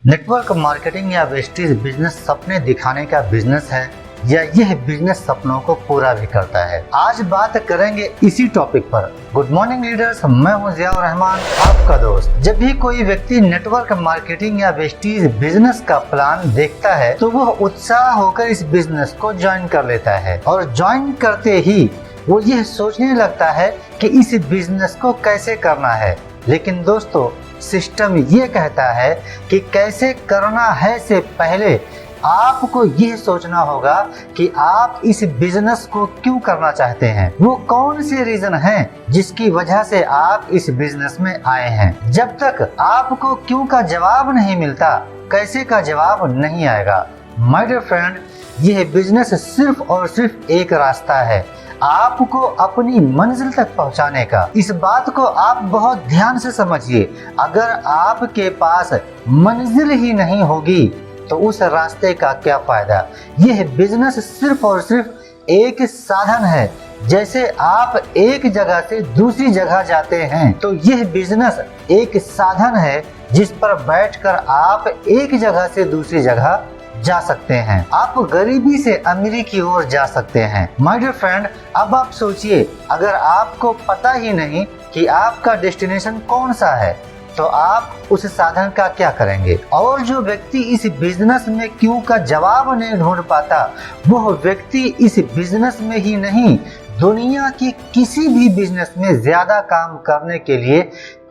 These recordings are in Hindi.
नेटवर्क मार्केटिंग या वेस्टेज बिजनेस सपने दिखाने का बिजनेस है या यह बिजनेस सपनों को पूरा भी करता है। आज बात करेंगे इसी टॉपिक पर। गुड मॉर्निंग लीडर्स, मैं हूं जियाउर रहमान, आपका दोस्त। जब भी कोई व्यक्ति नेटवर्क मार्केटिंग या वेस्टेज बिजनेस का प्लान देखता है तो वह उत्साह होकर इस बिजनेस को ज्वाइन कर लेता है और ज्वाइन करते ही वो यह सोचने लगता है कि इस बिजनेस को कैसे करना है। लेकिन दोस्तों, सिस्टम ये कहता है कि कैसे करना है से पहले आपको यह सोचना होगा कि आप इस बिजनेस को क्यों करना चाहते हैं। वो कौन से रीजन हैं जिसकी वजह से आप इस बिजनेस में आए हैं। जब तक आपको क्यों का जवाब नहीं मिलता, कैसे का जवाब नहीं आएगा। माय डियर फ्रेंड, यह बिजनेस सिर्फ और सिर्फ एक रास्ता है आपको अपनी मंजिल तक पहुंचाने का। इस बात को आप बहुत ध्यान से समझिए। अगर आपके पास मंजिल ही नहीं होगी तो उस रास्ते का क्या फायदा। यह बिजनेस सिर्फ और सिर्फ एक साधन है। जैसे आप एक जगह से दूसरी जगह जाते हैं तो यह बिजनेस एक साधन है जिस पर बैठकर आप एक जगह से दूसरी जगह जा सकते हैं। आप गरीबी से अमीरी की ओर जा सकते हैं। माय डियर फ्रेंड, अब आप सोचिए, अगर आपको पता ही नहीं कि आपका डेस्टिनेशन कौन सा है तो आप उस साधन का क्या करेंगे। और जो व्यक्ति इस बिजनेस में क्यों का जवाब नहीं ढूंढ पाता, वह व्यक्ति इस बिजनेस में ही नहीं, दुनिया की किसी भी बिजनेस में ज्यादा काम करने के लिए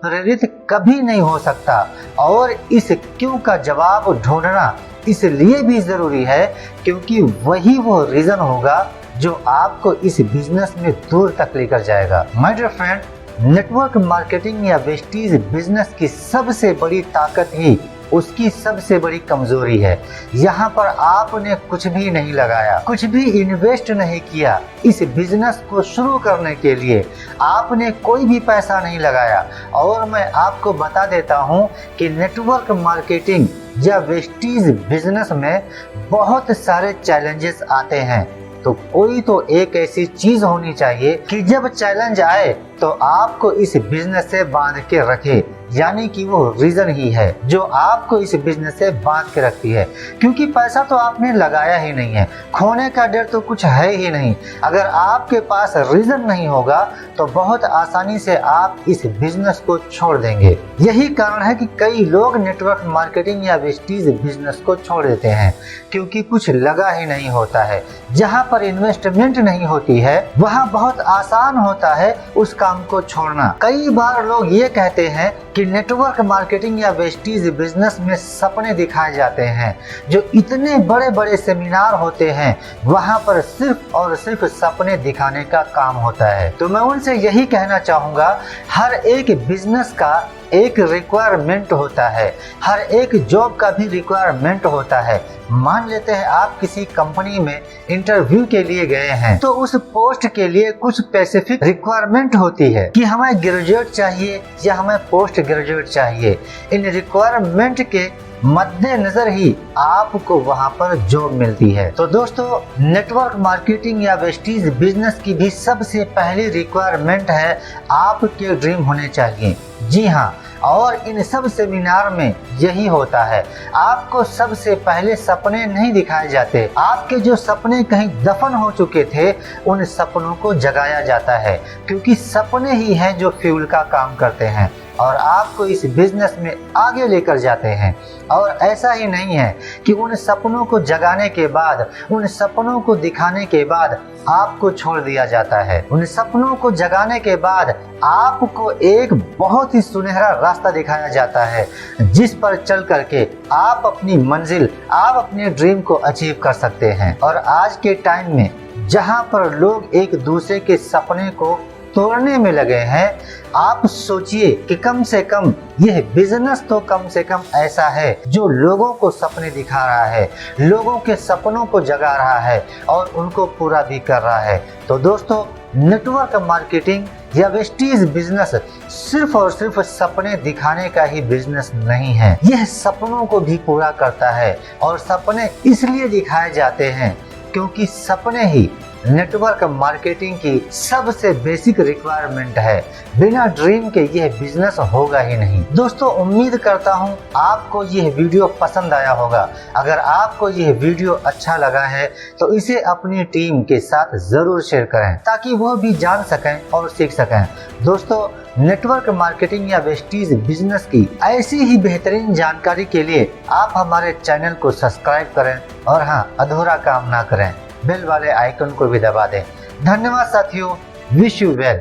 प्रेरित कभी नहीं हो सकता। और इस क्यों का जवाब ढूंढना इसलिए भी जरूरी है क्योंकि वही वो रीजन होगा जो आपको इस बिजनेस में दूर तक लेकर जाएगा। My dear friend, network marketing या वेस्टेज बिजनेस की सबसे बड़ी ताकत ही उसकी सबसे बड़ी कमजोरी है। यहाँ पर आपने कुछ भी नहीं लगाया, कुछ भी इन्वेस्ट नहीं किया। इस बिजनेस को शुरू करने के लिए आपने कोई भी पैसा नहीं लगाया। और मैं आपको बता देता हूँ कि नेटवर्क मार्केटिंग या वेस्टेज बिजनेस में बहुत सारे चैलेंजेस आते हैं। तो कोई तो एक ऐसी चीज होनी चाहिए कि जब चैलेंज आए तो आपको इस बिजनेस से बांध के रखे, यानी कि वो रीजन ही है जो आपको इस बिजनेस से बांध के रखती है। क्योंकि पैसा तो आपने लगाया ही नहीं है, खोने का डर तो कुछ है ही नहीं। अगर आपके पास रीजन नहीं होगा तो बहुत आसानी से आप इस बिजनेस को छोड़ देंगे। यही कारण है कि कई लोग नेटवर्क मार्केटिंग या वेस्टेज बिजनेस को छोड़ देते हैं क्योंकि कुछ लगा ही नहीं होता है। जहाँ पर इन्वेस्टमेंट नहीं होती है वहाँ बहुत आसान होता है उस काम को छोड़ना। कई बार लोग ये कहते हैं कि नेटवर्क मार्केटिंग या वेस्टेज बिजनेस में सपने दिखाए जाते हैं। जो इतने बड़े बड़े सेमिनार होते हैं वहाँ पर सिर्फ और सिर्फ सपने दिखाने का काम होता है। तो मैं उनसे यही कहना चाहूँगा, हर एक बिजनेस का एक रिक्वायरमेंट होता है, हर एक जॉब का भी रिक्वायरमेंट होता है। मान लेते हैं आप किसी कंपनी में इंटरव्यू के लिए गए हैं तो उस पोस्ट के लिए कुछ स्पेसिफिक रिक्वायरमेंट होती है कि हमें ग्रेजुएट चाहिए या हमें पोस्ट ग्रेजुएट चाहिए। इन रिक्वायरमेंट के मद्देनजर ही आपको वहां पर जॉब मिलती है। तो दोस्तों, नेटवर्क मार्केटिंग या वेस्टेज बिजनेस की भी सबसे पहली रिक्वायरमेंट है आपके ड्रीम होने चाहिए। जी हाँ, और इन सब सेमिनार में यही होता है। आपको सबसे पहले सपने नहीं दिखाए जाते। आपके जो सपने कहीं दफन हो चुके थे उन सपनों को जगाया जाता है, क्योंकि सपने ही हैं जो फ्यूल का काम करते हैं और आपको इस बिजनेस में आगे लेकर जाते हैं। और ऐसा ही नहीं है कि उन सपनों को जगाने के बाद, उन सपनों को दिखाने के बाद आपको छोड़ दिया जाता है। उन सपनों को जगाने के बाद आपको एक बहुत ही सुनहरा रास्ता दिखाया जाता है जिस पर चल करके आप अपनी मंजिल, आप अपने ड्रीम को अचीव कर सकते हैं। और आज के टाइम में जहां पर लोग एक दूसरे के सपने को तोड़ने में लगे हैं, आप सोचिए कि कम से कम यह बिजनेस तो कम से कम ऐसा है जो लोगों को सपने दिखा रहा है, लोगों के सपनों को जगा रहा है और उनको पूरा भी कर रहा है। तो दोस्तों, नेटवर्क मार्केटिंग या वेस्टेज बिजनेस सिर्फ और सिर्फ सपने दिखाने का ही बिजनेस नहीं है, यह सपनों को भी पूरा करता है। और सपने इसलिए दिखाए जाते हैं क्योंकि सपने ही नेटवर्क मार्केटिंग की सबसे बेसिक रिक्वायरमेंट है। बिना ड्रीम के यह बिजनेस होगा ही नहीं। दोस्तों, उम्मीद करता हूं आपको यह वीडियो पसंद आया होगा। अगर आपको यह वीडियो अच्छा लगा है तो इसे अपनी टीम के साथ जरूर शेयर करें ताकि वो भी जान सकें और सीख सकें। दोस्तों, नेटवर्क मार्केटिंग या वेस्टीज बिजनेस की ऐसी ही बेहतरीन जानकारी के लिए आप हमारे चैनल को सब्सक्राइब करें और हाँ, अधूरा काम ना करें, बेल वाले आइकन को भी दबा दें। धन्यवाद साथियों, विश यू वेल।